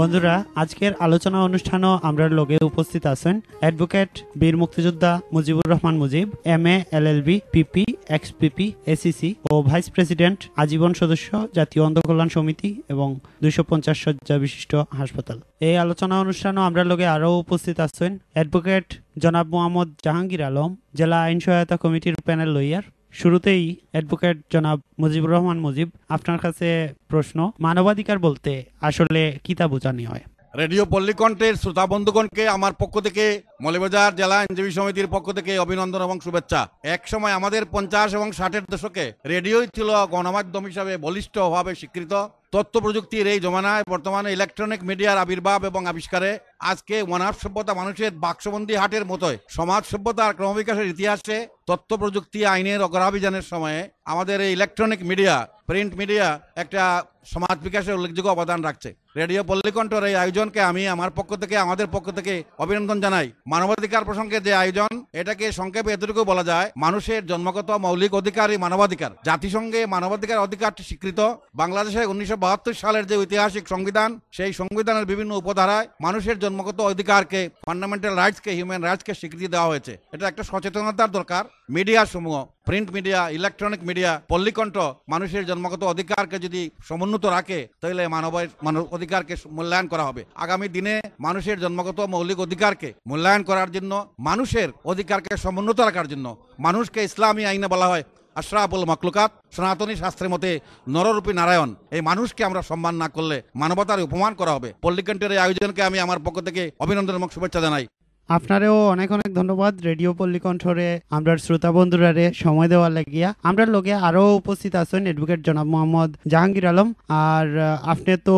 বন্ধুরা, আজকের আলোচনা অনুষ্ঠানও আমরা লগে উপস্থিত আছেন অ্যাডভোকেট বীর মুক্তিযোদ্ধা Mujibur Rahman Mujib, MA LLB PP XPP ACC ও ভাইস প্রেসিডেন্ট আজীবন সদস্য জাতীয় অন্ধ কল্যাণ সমিতি এবং 250 শয্যা বিশিষ্ট হাসপাতাল। এই আলোচনা অনুষ্ঠানও আমরা লগে আরও উপস্থিত আছেন অ্যাডভোকেট জনাব মোহাম্মদ জাহাঙ্গীর আলম, জেলা আইন সহায়তা কমিটির প্যানেল লইয়ার। শুরুতেই অ্যাডভোকেট জনাব মুজিবুর রহমান মুজিব, আপনার কাছে প্রশ্ন, মানবাধিকার বলতে আসলে কিতা বোঝানি হয়? রেডিও পল্লীকণ্ঠের শ্রোতা বন্ধুগণকে আমার পক্ষ থেকে, মৌলভীবাজার জেলা আইনজীবী সমিতির পক্ষ থেকে অভিনন্দন এবং শুভেচ্ছা। এক সময় আমাদের 50 এবং 60-এর দশকে রেডিওই ছিল গণমাধ্যম হিসাবে বলিষ্ঠভাবে স্বীকৃত। তথ্য প্রযুক্তির এই জমানায় বর্তমানে ইলেকট্রনিক মিডিয়ার আবির্ভাব এবং আবিষ্কারে আজকে মানব সভ্যতা মানুষের বাক্সবন্দি হাটের মতোই সমাজ সভ্যতার ক্রমবিকাশের ইতিহাসে তথ্য প্রযুক্তি আইনের অগ্রাভিযানের সময়ে আমাদের এই ইলেকট্রনিক মিডিয়া, প্রিন্ট মিডিয়া একটা সমাজ বিকাশের উল্লেখযোগ্য অবদান রাখছে। রেডিও পল্লীকণ্ঠের এই আয়োজনকে আমি আমার পক্ষ থেকে, আমাদের পক্ষ থেকে অভিনন্দন জানাই। মানবাধিকার প্রসঙ্গে যে আয়োজন, এটাকে সংক্ষেপে এতটুকু বলা যায়, মানুষের জন্মগত মৌলিক অধিকারই মানবাধিকার। জাতিসংঘে মানবাধিকার অধিকারটি স্বীকৃত। বাংলাদেশে 1972 সালের যে ঐতিহাসিক সংবিধান, সেই সংবিধানের বিভিন্ন উপধারায় মানুষের জন্মগত অধিকারকে, ফান্ডামেন্টাল রাইটসকে, হিউম্যান রাইটসকে স্বীকৃতি দেওয়া হয়েছে। এটা একটা সচেতনতার দরকার। মিডিয়া সমূহ, প্রিন্ট মিডিয়া, ইলেকট্রনিক মিডিয়া, পল্লীকণ্ঠ মানুষের জন্মগত অধিকারকে যদি সমুন্নত রাখে তাহলে মানব অধিকারকে মূল্যায়ন করা হবে। আগামী দিনে মানুষের জন্মগত মৌলিক অধিকারকে মূল্যায়ন করার জন্য, মানুষের অধিকারকে সমুন্নত রাখার জন্য মানুষকে ইসলামী আইনে বলা হয় আশরাফুল মাকলুকাত, সনাতনী শাস্ত্রের মতে নররূপী নারায়ণ। এই মানুষকে আমরা সম্মান না করলে মানবতার উপমান করা হবে। পল্লীকণ্ঠের এই আয়োজনকে আমি আমার পক্ষ থেকে অভিনন্দন এবং শুভেচ্ছা জানাই। আপনারেও অনেক অনেক ধন্যবাদ রেডিও পল্লীকণ্ঠরে আমরা শ্রোতা বন্ধুরারে সময় দেওয়ার লাগিয়া। আমরা লগে আরো উপস্থিত আছেন অ্যাডভোকেট জনাব মোহাম্মদ জাহাঙ্গীর আলম। আর আপনি তো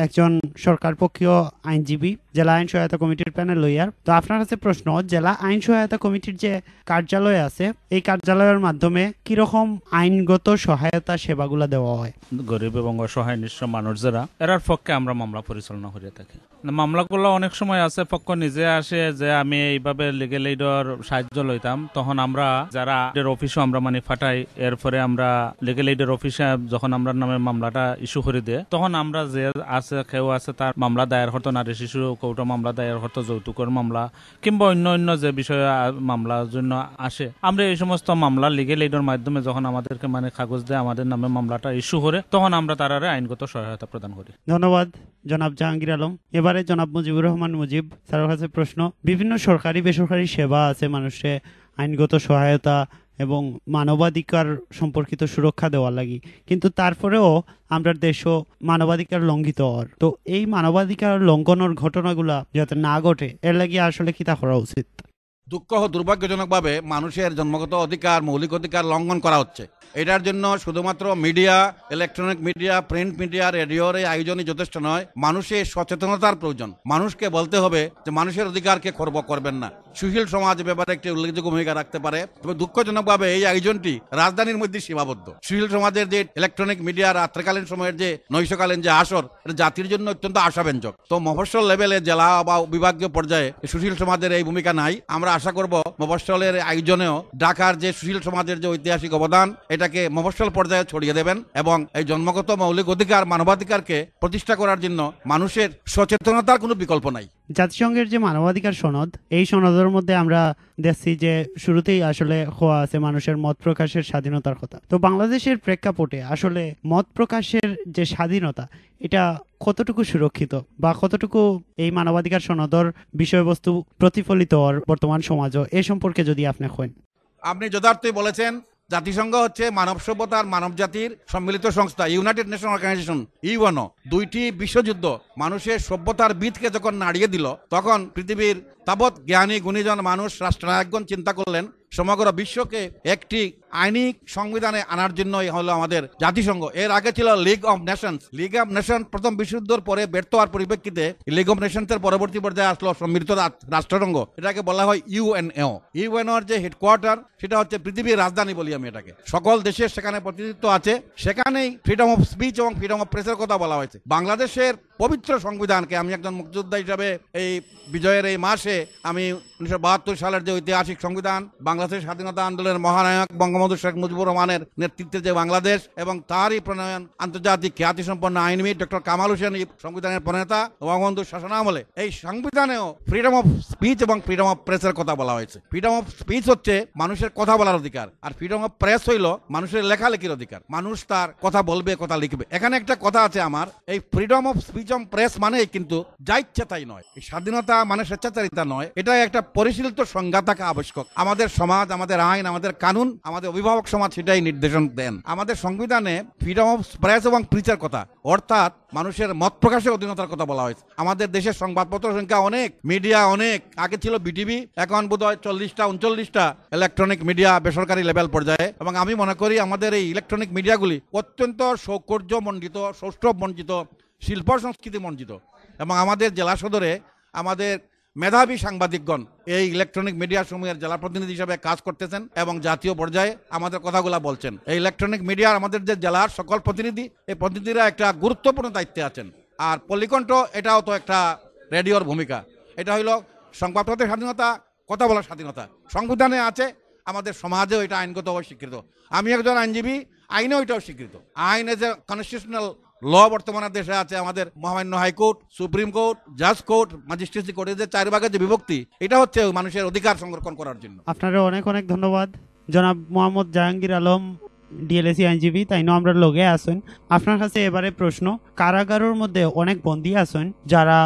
একজন সরকার পক্ষীয় আইনজীবী, জেলা আইন সহায়তা কমিটির প্যানেল লইয়ার। তো আপনার কাছে প্রশ্ন, জেলা আইন সহায়তা কমিটির যে কার্যালয় আছে এই কার্যালয়ের মাধ্যমে কিরকম আইনগত সহায়তা সেবাগুলা দেওয়া হয়? গরিব এবং অসহায় নিঃস্ব মানুষ যারা, এরার পক্ষে আমরা মামলা পরিচালনা করে থাকি। মামলাগুলো অনেক সময় আছে পক্ষ নিজে আসে যে আমি এইভাবে লিগেল এইডর সাহায্য লইতাম, তখন আমরা যারা অফিসও আমরা মানে ফাটাই, এরপরে আমরা লিগেল এইডের অফিসে যখন আমরা নামে মামলাটা ইস্যু করে দেয়, তখন আমরা যে আছে কেউ আছে তার মামলা দায়ের হতো, নারী শিশু কৌটো মামলা দায়ের হতো, যৌতুকের মামলা কিংবা অন্য অন্য যে বিষয়ে মামলার জন্য আসে, আমরা এই সমস্ত মামলা লিগেল এইডের মাধ্যমে যখন আমাদেরকে মানে কাগজ দেয় আমাদের নামে মামলাটা ইস্যু করে, তখন আমরা তারারে আইনগত সহায়তা প্রদান করি। ধন্যবাদ জনাব জাহাঙ্গীর আলম। এবারে জনাব মুজিবুর রহমান মুজিব স্যারের কাছে প্রশ্ন, বিভিন্ন সরকারি বেসরকারি সেবা আছে মানুষে আইনগত সহায়তা এবং মানবাধিকার সম্পর্কিত সুরক্ষা দেওয়ার লাগি, কিন্তু তারপরেও আমরা দেশও মানবাধিকার লঙ্ঘিত হওয়ার। তো এই মানবাধিকার লঙ্ঘনের ঘটনাগুলা যাতে না ঘটে এর লাগি আসলে কি তা করা উচিত? দুঃখ ও দুর্ভাগ্যজনকভাবে মানুষের জন্মগত অধিকার, মৌলিক অধিকার লঙ্ঘন করা হচ্ছে। এটার জন্য শুধুমাত্র media, electronic media, print media, রেডিওর এই আয়োজনই যথেষ্ট নয়। মানুষের সচেতনতার প্রয়োজন। মানুষকে বলতে হবে যে মানুষের অধিকারকে খর্ব করবেন না। সুশীল সমাজ ব্যাপারে একটি উল্লেখযোগ্য ভূমিকা রাখতে পারে। তবে দুঃখজনকভাবে এই আয়োজনটি রাজধানীর মধ্যে সীমাবদ্ধ। সুশীল সমাজের যে ইলেকট্রনিক মিডিয়া রাত্রিকালীন সময়ের যে নৈশকালীন যে আসর, এটা জাতির জন্য অত্যন্ত আশাব্যঞ্জক। তো মফস্বল লেভেলে জেলা বা বিভাগীয় পর্যায়ে সুশীল সমাজের এই ভূমিকা নাই। আমরা আশা করব মফস্বলের আয়োজনেও ঢাকার যে সুশীল সমাজের যে ঐতিহাসিক অবদান এটাকে মফস্বল পর্যায়ে ছড়িয়ে দেবেন এবং এই জন্মগত মৌলিক অধিকার, মানবাধিকারকে প্রতিষ্ঠা করার জন্য মানুষের সচেতনতার কোনো বিকল্প নাই। জাতিসংঘের যে মানবাধিকার সনদ, এই সনদের মধ্যে আমরা দেখছি যে শুরুতেই আসলে হওয়া আছে মানুষের মত প্রকাশের স্বাধীনতার কথা। তো বাংলাদেশের প্রেক্ষাপটে আসলে মত প্রকাশের যে স্বাধীনতা এটা কতটুকু সুরক্ষিত বা কতটুকু এই মানবাধিকার সনদর বিষয়বস্তু প্রতিফলিত বর্তমান সমাজও, এ সম্পর্কে যদি আপনি কইন। আপনি যথার্থই বলেছেন। জাতিসংঘ হচ্ছে মানব সভ্যতার, মানব জাতির সম্মিলিত সংস্থা, ইউনাইটেড নেশন অর্গানাইজেশন, ইউএনও। দুইটি বিশ্বযুদ্ধ মানুষের সভ্যতার ভিতকে যখন নাড়িয়ে দিল, তখন পৃথিবীর তাবৎ জ্ঞানী গুণীজন মানুষ, রাষ্ট্রনায়কগণ চিন্তা করলেন সমগ্র বিশ্বকে একটি আইনি সংবিধানে আনার জন্যই হলো আমাদের জাতিসংঘ। এর আগে ছিল league of Nations. League of nation প্রথম বিশ্বযুদ্ধের পরে ব্যর্থ হওয়ার পরিপ্রেক্ষিতে লিগ অফ নেশনসের পরবর্তী পর্যায়ে আসলো সম্মিলিত রাষ্ট্রসংঘ। এটাকে বলা হয় ইউএনও। ইউএনওর যে হেডকোয়ার্টার সেটা হচ্ছে পৃথিবীর রাজধানী বলি আমি এটাকে। সকল দেশের সেখানে প্রতিনিধিত্ব আছে। সেখানেই ফ্রিডম অফ স্পিচ এবং ফ্রিডম অফ প্রেসের কথা বলা হয়েছে। বাংলাদেশের পবিত্র সংবিধানকে আমি একজন মুক্তিযোদ্ধা হিসাবে এই বিজয়ের এই মাসে আমি 1972 সালের যে ঐতিহাসিক সংবিধান, বাংলাদেশের স্বাধীনতা আন্দোলনের মহানায়ক বঙ্গবন্ধু শেখ মুজিবুর রহমানের নেতৃত্বে যে বাংলাদেশ এবং তারই প্রণয়ন আন্তর্জাতিক খ্যাতিসম্পন্ন আইনবিদ ডক্টর কামাল হোসেন এই সংবিধানের প্রণেতা, বঙ্গবন্ধুর শাসনামলে এই সংবিধানেও ফ্রিডম অফ স্পিচ এবং ফ্রিডম অফ প্রেসের কথা বলা হয়েছে। ফ্রিডম অফ স্পিচ হচ্ছে মানুষের কথা বলার অধিকার, আর ফ্রিডম অফ প্রেস হইল মানুষের লেখালেখির অধিকার। মানুষ তার কথা বলবে, কথা লিখবে। এখানে একটা কথা আছে আমার, এই ফ্রিডম অফ স্পিচ এবং প্রেস মানে কিন্তু যা ইচ্ছা তাই নয়। এই স্বাধীনতা মানে স্বেচ্ছাচারিতা নয়। এটা একটা পরিশীলিত সংজ্ঞা থাকা আবশ্যক। আমাদের সমাজ, আমাদের আইন, আমাদের কানুন, আমাদের অভিভাবক সমাজ সেটাই নির্দেশন দেন। আমাদের সংবিধানে ফ্রিডম অফ প্রেস এবং প্রিচের কথা, অর্থাৎ মানুষের মত প্রকাশের অধীনতার কথা বলা হয়েছে। আমাদের দেশের সংবাদপত্র সংখ্যা অনেক, মিডিয়া অনেক। আগে ছিল বিটিভি, এখন বোধহয় 40টা 39টা ইলেকট্রনিক মিডিয়া বেসরকারি লেভেল পর্যায়ে। এবং আমি মনে করি আমাদের এই ইলেকট্রনিক মিডিয়াগুলি অত্যন্ত সৌকর্যমণ্ডিত, সৌষ্ঠবমণ্ডিত, শিল্প সংস্কৃতি মণ্ডিত। এবং আমাদের জেলা সদরে আমাদের মেধাবী সাংবাদিকগণ এই ইলেকট্রনিক মিডিয়া সমূহের জেলা প্রতিনিধি হিসাবে কাজ করতেছেন এবং জাতীয় পর্যায়ে আমাদের কথাগুলা বলছেন। এই ইলেকট্রনিক মিডিয়ার আমাদের যে জেলার সকল প্রতিনিধি, এই প্রতিনিধিরা একটা গুরুত্বপূর্ণ দায়িত্বে আছেন। আর পল্লীকণ্ঠ এটাও তো একটা রেডিওর ভূমিকা। এটা হইল সংবাদপত্রের স্বাধীনতা, কথা বলার স্বাধীনতা। সংবিধানে আছে, আমাদের সমাজেও এটা আইনগতভাবে স্বীকৃত। আমি একজন আইনজীবী, আইনেও এটাও স্বীকৃত। আইন এজ এ কনস্টিটিউশনাল ল বর্তমানে দেশে আছে। আমাদের মহামান্য হাইকোর্ট, সুপ্রিম কোর্ট, জাজ কোর্ট, ম্যাজিস্ট্রেসি কোর্টের যে 4 ভাগের যে বিভক্তি, এটা হচ্ছে মানুষের অধিকার সংরক্ষণ করার জন্য। আপনারা অনেক অনেক ধন্যবাদ জনাব মোহাম্মদ জাহাঙ্গীর আলম ডিএলএসি আইনজীবী তাইনো আমরা লগে আছেন। আপনার কাছে এবারে প্রশ্ন, কারাগারের মধ্যে অনেক বন্দী আছেন যারা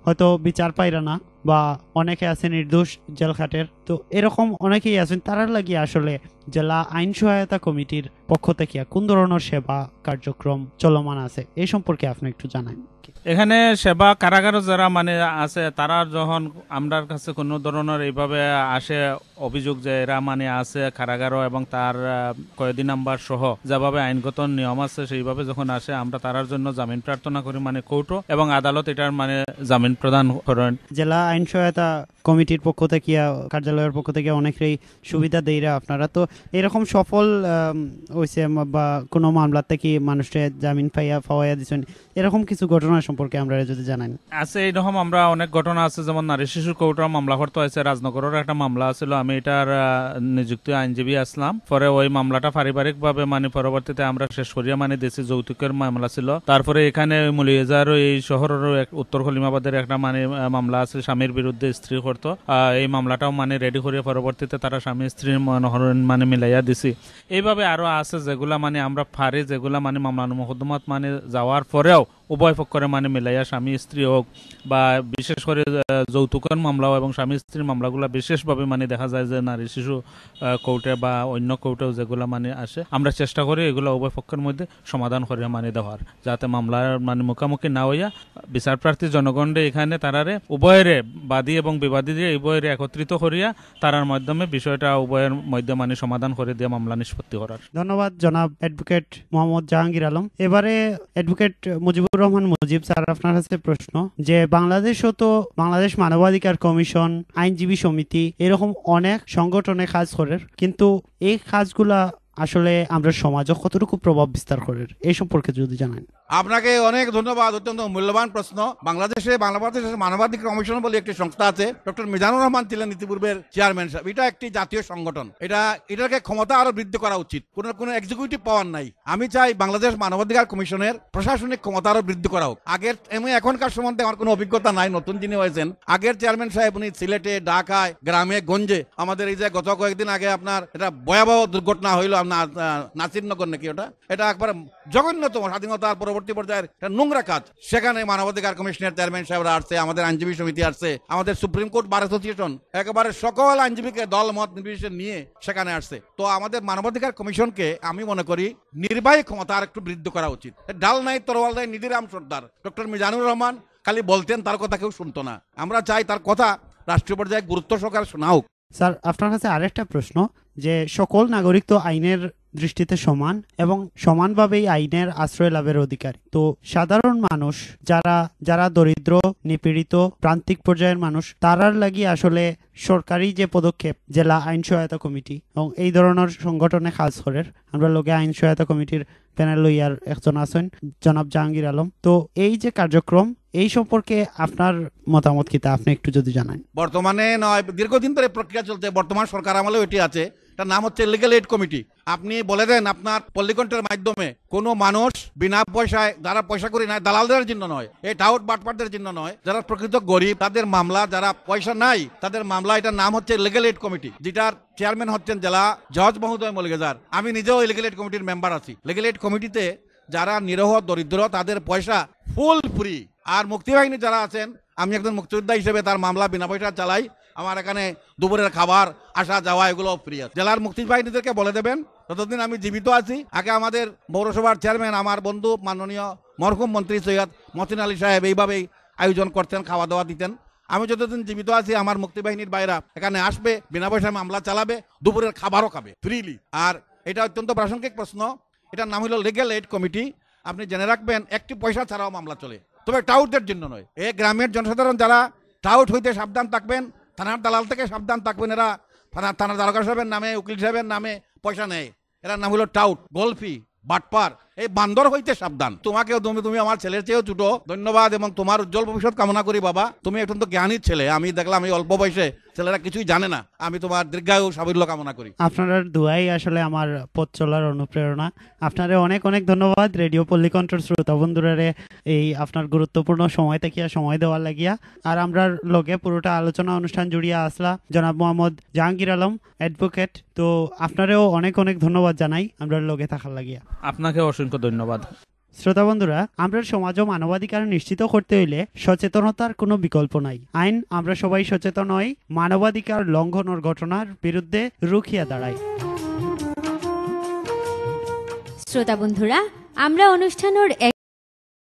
হয়তো বিচার পাইরা না বা অনেকে আছে নির্দোষ জেলখাটের, তো এরকম অনেকেই আছেন, তারার লাগি আসলে জেলা আইন সহায়তা কমিটির পক্ষ থেকে কোন ধরনের সেবা কার্যক্রম চলমান আছে এই সম্পর্কে আপনি একটু জানান। এখানে সেবা কারাগারে যারা মানে আছে তারা যখন আমার কাছে কোনো ধরনের এইভাবে আসে অভিযোগ যে এরা মানে আছে কারাগারও এবং তার কয়েদি নাম্বার সহ যেভাবে আইনগত নিয়ম আছে সেইভাবে যখন আসে আমরা তার জন্য জামিন প্রার্থনা করি, মানে কোর্টও এবং আদালত এটার মানে জামিন প্রদান করেন। জেলা আইন সহায়তা কমিটির পক্ষ থেকে কার্যালয়ের পক্ষ থেকে অনেকেই সুবিধা দেয়রা আপনারা, তো এরকম সফল হয়েছে বা কোনো মামলা থেকে মানুষের জামিন পাওয়া দিচ্ছেন এরকম কিছু ঘটনা সম্পর্কে আমরা যদি জানান। আছে এইরকম আমরা অনেক ঘটনা আছে, যেমন নারী শিশু কোর্টের মামলা করতে হয়েছে, রাজনগরের একটা মামলা ছিল, আমি এটার নিযুক্ত আইনজীবী আসলাম, পরে ওই মামলাটা পারিবারিক ভাবে মানে পরবর্তীতে আমরা শেষ করিয়া মানে দেশে যৌতুকের মামলা ছিল। তারপরে এখানে মলিয়াজার এই শহরের উত্তর খলিমাবাদের একটা মানে মামলা আছে স্বামীর বিরুদ্ধে স্ত্রী করতো, এই মামলাটাও মানে রেডি করিয়া পরবর্তীতে তারা স্বামী স্ত্রীর মনোহরণ মানে মিলাইয়া দিছি। এইভাবে আরো আছে যেগুলা মানে আমরা পারি, যেগুলা মানে মামলা মোকদ্দমাত মানে যাওয়ার পরেও উভয় পক্ষরে মানে মিলাইয়া স্বামী স্ত্রী হোক বা বিশেষ করে যৌতুকের মামলাও এবং স্বামী স্ত্রীর মামলাগুলো বিশেষভাবে মানে দেখা যায় যে নারী শিশু কোর্টে বা অন্য কোর্টেও যেগুলো মানে আসে আমরা চেষ্টা করি এগুলো উভয় পক্ষের মধ্যে সমাধান করিয়া মানে দেওয়ার, যাতে মামলার মানে মুখোমুখি না হইয়া বিচার প্রার্থী জনগণে এখানে তারারে উভয়েরে বাদী এবং বিবাদী দিয়ে উভয়ের একত্রিত করিয়া তারার মাধ্যমে বিষয়টা উভয়ের মধ্যে মানে সমাধান করে দিয়ে মামলা নিষ্পত্তি করার। ধন্যবাদ জনাব অ্যাডভোকেট মোহাম্মদ জাহাঙ্গীর আলম। এবারে অ্যাডভোকেট মুজিবুর রহমান মুজিব স্যার, আপনার কাছে প্রশ্ন যে বাংলাদেশও তো বাংলাদেশ মানবাধিকার কমিশন, আইনজীবী সমিতি এরকম অনেক সংগঠনে কাজ করে, কিন্তু এই কাজগুলা আসলে আমরা সমাজে কতটুকু প্রভাব বিস্তার করে এই সম্পর্কে যদি জানান। আপনাকে অনেক ধন্যবাদ, অত্যন্ত মূল্যবান প্রশ্ন। বাংলাদেশে বাংলাদেশের মানবাধিকার কমিশন বলে একটি সংস্থা আছে, ডক্টর মিজানুর রহমান ছিলেন ইতিপূর্বের চেয়ারম্যান সাহেব। এটা একটি জাতীয় সংগঠন, এটাকে ক্ষমতা আরো বৃদ্ধি করা উচিত, কোনো এক্সিকিউটিভ পাওয়ার নাই। আমি চাই বাংলাদেশ মানবাধিকার কমিশনের প্রশাসনিক ক্ষমতা আরো বৃদ্ধি করা হোক। আগের এখনকার সম্বন্ধে আমার কোনো অভিজ্ঞতা নাই, নতুন যিনি হয়েছেন আগের চেয়ারম্যান সাহেব উনি সিলেটে, ঢাকায়, গ্রামে গঞ্জে, আমাদের এই যে গত কয়েকদিন আগে আপনার এটা ভয়াবহ দুর্ঘটনা হইল নাসিরনগর নাকি, এটা একবার জঘন্যতম স্বাধীনতার পরবর্তী পর্যায়ের নোংরা কাজ। সেখানে মানবাধিকার কমিশনের চেয়ারম্যান সাহেবরা আসছে, আমাদের আইনজীবী সমিতি আসছে, আমাদের সুপ্রিম কোর্ট বার অ্যাসোসিয়েশন একেবারে সকল আইনজীবীকে দল মত নির্বিশেষে নিয়ে সেখানে আসছে। তো আমাদের মানবাধিকার কমিশনকে আমি মনে করি নির্বাহী ক্ষমতা আর একটু বৃদ্ধি করা উচিত। ডাল নাই তরোয়াল নাই নিধিরাম সর্দার ডক্টর মিজানুর রহমান খালি বলতেন, তার কথা কেউ শুনতো না। আমরা চাই তার কথা রাষ্ট্রীয় পর্যায়ে গুরুত্ব সহকারে শোনা হোক। স্যার, আপনার কাছে আরেকটা প্রশ্ন যে সকল নাগরিক তো আইনের দৃষ্টিতে সমান এবং সমানভাবেই আইনের আশ্রয় লাভের অধিকারী, তো সাধারণ মানুষ যারা দরিদ্র, নিপীড়িত, প্রান্তিক পর্যায়ের মানুষ, তারার লাগি আসলে সরকারি যে পদক্ষেপ জেলা আইন সহায়তা কমিটি এবং এই ধরনের সংগঠনে কাজ করে, আমরা লোকে আইন সহায়তা কমিটির প্যানেল লইয়ার একজন আছেন জনাব জাহাঙ্গীর আলম, তো এই যে কার্যক্রম এই সম্পর্কে আপনার মতামত কি তা আপনি একটু যদি জানান। বর্তমানে নয়, দীর্ঘদিন ধরে প্রক্রিয়া চলছে, বর্তমান সরকার আমলেও এটি আছে, তার নাম হচ্ছে লিগ্যাল এইড কমিটি। আপনি বলে দেন আপনার পল্লিকণ্ঠের মাধ্যমে কোনো মানুষ বিনা পয়সায়, যারা পয়সা করি নাই, দালালদের জন্য নয়, এই টাউট বাটপারদের জন্য নয়, যারা প্রকৃত গরিব তাদের মামলা, যারা পয়সা নাই তাদের মামলা, এটার নাম হচ্ছে লিগ্যাল এইড কমিটি, যেটার চেয়ারম্যান হচ্ছেন জেলা জজ মহোদয় মলিগেজার। আমি নিজেও এই লিগ্যাল এইড কমিটির মেম্বার আছি। লিগ্যাল এইড কমিটিতে যারা নিরহ দরিদ্র তাদের পয়সা ফুল ফ্রি। আর মুক্তিবাহিনী যারা আছেন, আমি একজন মুক্তিযোদ্ধা হিসেবে তার মামলা বিনা পয়সা চালাই। আমার এখানে দুপুরের খাবার, আসা যাওয়া এগুলো ফ্রি আছে। জেলার মুক্তিবাহিনীদেরকে বলে দেবেন যতদিন আমি জীবিত আছি, আগে আমাদের পৌরসভার চেয়ারম্যান আমার বন্ধু মাননীয় মরহুম মন্ত্রী সৈয়দ মহসিন আলী সাহেব এইভাবেই আয়োজন করতেন, খাওয়া দাওয়া দিতেন। আমি যতদিন জীবিত আছি আমার মুক্তিবাহিনীর বাইরা এখানে আসবে, বিনা পয়সায় মামলা চালাবে, দুপুরের খাবারও খাবে ফ্রিলি। আর এটা অত্যন্ত প্রাসঙ্গিক প্রশ্ন, এটার নাম হলো লিগ্যাল এইড কমিটি। আপনি জেনে রাখবেন একটি পয়সা ছাড়াও মামলা চলে, তবে টাউটদের জন্য নয়। এই গ্রামের জনসাধারণ যারা টাউট হইতে সাবধান থাকবেন, থানার দালাল থেকে সাবধান থাকবেন। এরা থানার দারোগা সাহেবের নামে, উকিল সাহেবের নামে পয়সা নেয়, এরা নাম হলো টাউট, গলফি, বাটপার। এই বান্দর হইতে সাবধান। তোমাকেও তুমি আমার ছেলের চেয়েও ছোট, ধন্যবাদ এবং তোমার উজ্জ্বল ভবিষ্যৎ কামনা করি বাবা। তুমি অত্যন্ত জ্ঞানী ছেলে, আমি দেখলাম এই অল্প বয়সে ছেলেরা কিছুই জানে না। আমি তোমার দীর্ঘায়ু সাফল্য কামনা করি। আপনার দোয়াই আসলে আমার পথ চলার অনুপ্রেরণা। আপনারে অনেক অনেক ধন্যবাদ রেডিও পল্লী কণ্ঠের শ্রোতা বন্ধুরারে এই আপনার গুরুত্বপূর্ণ সময় থেকে সময় দেওয়ার লাগিয়া। আর আমরা লগে পুরোটা আলোচনা অনুষ্ঠান জুড়িয়া আসলা জনাব মোহাম্মদ জাহাঙ্গীর আলম অ্যাডভোকেট। তো আপনারেও অনেক অনেক ধন্যবাদ জানাই আমরা লগে থাকার লাগিয়া। আপনাকে অসংখ্য ধন্যবাদ। শ্রোতা বন্ধুরা, আমরা সমাজ ও মানবাধিকার নিশ্চিত করতে হইলে সচেতনতার কোনো বিকল্প নাই। আইন আমরা সবাই সচেতন হই, মানবাধিকার লঙ্ঘনের ঘটনার বিরুদ্ধে রুখিয়া দাঁড়াই। শ্রোতা বন্ধুরা, আমরা অনুষ্ঠানের